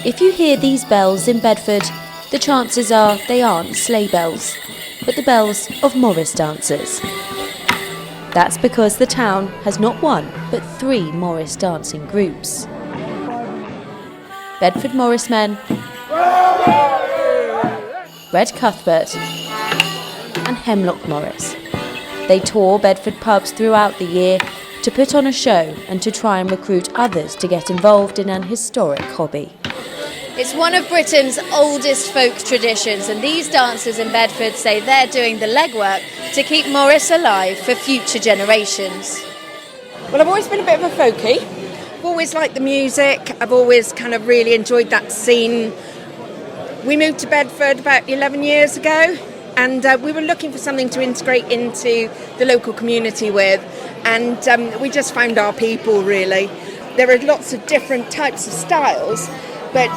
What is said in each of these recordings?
If you hear these bells in Bedford, the chances are they aren't sleigh bells, but the bells of Morris dancers. That's because the town has not one, but 3 Morris dancing groups. Bedford Morris men, Red Cuthbert and Hemlock Morris. They tour Bedford pubs throughout the year to put on a show and to try and recruit others to get involved in an historic hobby. It's one of Britain's oldest folk traditions, and these dancers in Bedford say they're doing the legwork to keep Morris alive for future generations. Well, I've always been a bit of a folkie. I've always liked the music. I've always kind of really enjoyed that scene. We moved to Bedford about 11 years ago, and we were looking for something to integrate into the local community with, and we just found our people, really. There are lots of different types of styles, but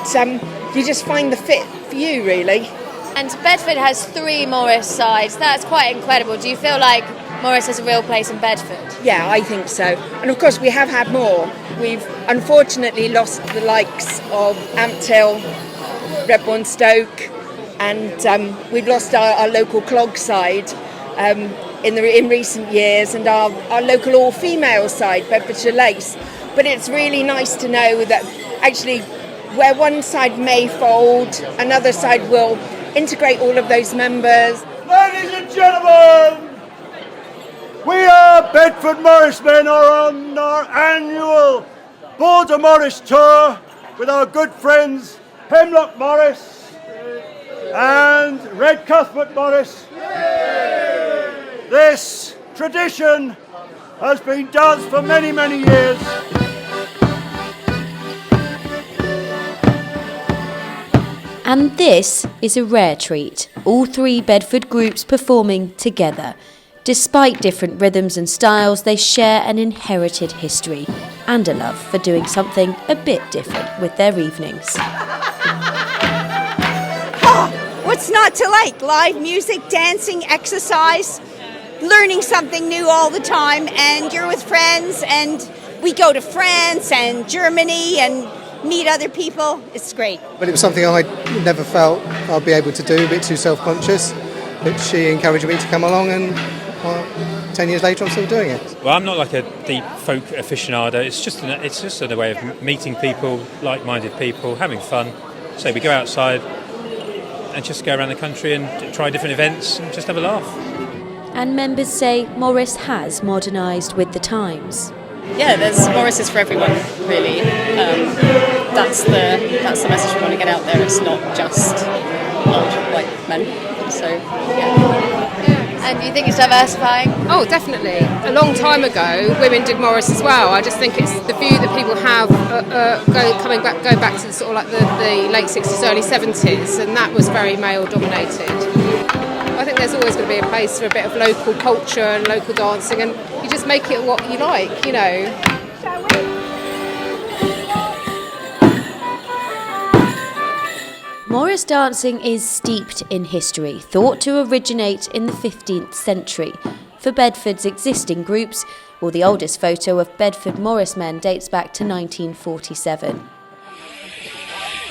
you just find the fit for you, really. And Bedford has 3 Morris sides. That's quite incredible. Do you feel like Morris has a real place in Bedford? Yeah, I think so. And of course we have had more. We've unfortunately lost the likes of Amptill, Redbourne Stoke, and we've lost our local clog side in recent years, and our local all-female side, Bedfordshire Lace. But it's really nice to know that actually where one side may fold, another side will integrate all of those members. Ladies and gentlemen, we are Bedford Morris men are on our annual Border Morris tour with our good friends Hemlock Morris and Red Cuthbert Morris. This tradition has been danced for many, many years. And this is a rare treat, all 3 Bedford groups performing together. Despite different rhythms and styles, they share an inherited history and a love for doing something a bit different with their evenings. What's not to like? Live music, dancing, exercise, learning something new all the time, and you're with friends, and we go to France and Germany and meet other people. It's great. But it was something I never felt I'd be able to do, a bit too self-conscious, but she encouraged me to come along, and 10 years later I'm still doing it. Well, I'm not like a deep folk aficionado. It's just a way of meeting people, like-minded people, having fun. So we go outside and just go around the country and try different events and just have a laugh. And members say Morris has modernised with the times. Yeah, there's Morris for everyone, really. That's the message we want to get out there. It's not just old white men. So, yeah. And do you think it's diversifying? Oh, definitely. A long time ago, women did Morris as well. I just think it's the view that people have go back to the sort of like the late 60s, early 70s, and that was very male dominated. I think there's always going to be a place for a bit of local culture and local dancing, and you just make it what you like, you know. Morris dancing is steeped in history, thought to originate in the 15th century. For Bedford's existing groups, well, the oldest photo of Bedford Morris men dates back to 1947.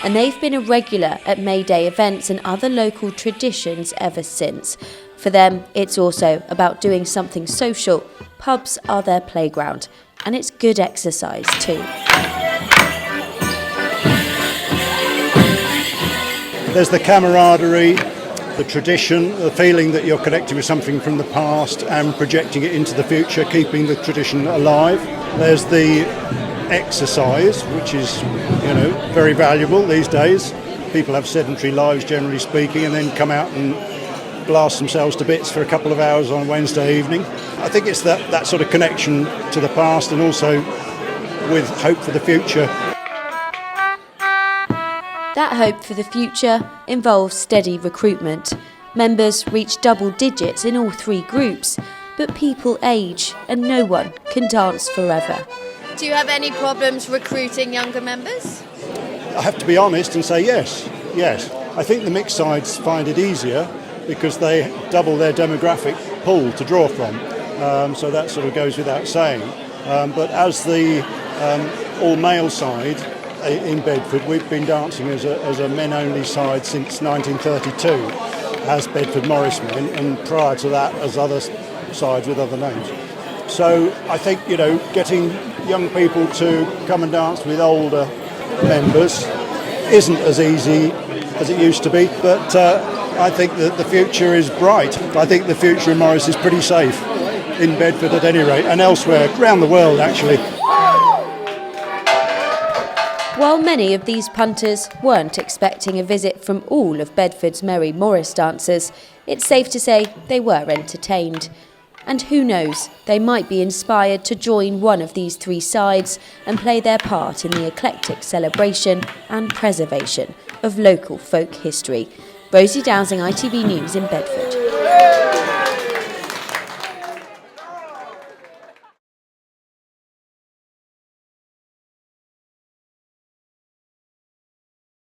And they've been a regular at May Day events and other local traditions ever since. For them, it's also about doing something social. Pubs are their playground, and it's good exercise too. There's the camaraderie, the tradition, the feeling that you're connecting with something from the past and projecting it into the future, keeping the tradition alive. There's the exercise, which is, very valuable these days. People have sedentary lives, generally speaking, and then come out and blast themselves to bits for a couple of hours on Wednesday evening. I think it's that sort of connection to the past, and also with hope for the future. That hope for the future involves steady recruitment. Members reach double digits in all 3 groups, but people age and no one can dance forever. Do you have any problems recruiting younger members? I have to be honest and say yes. I think the mixed sides find it easier because they double their demographic pool to draw from. So that sort of goes without saying. But as the all-male side in Bedford. We've been dancing as a men-only side since 1932 as Bedford Morris men, and prior to that as other sides with other names. So I think, getting young people to come and dance with older members isn't as easy as it used to be, but I think that the future is bright. I think the future in Morris is pretty safe, in Bedford at any rate, and elsewhere, around the world actually. While many of these punters weren't expecting a visit from all of Bedford's merry Morris dancers, it's safe to say they were entertained. And who knows, they might be inspired to join one of these three sides and play their part in the eclectic celebration and preservation of local folk history. Rosie Dowsing, ITV News in Bedford.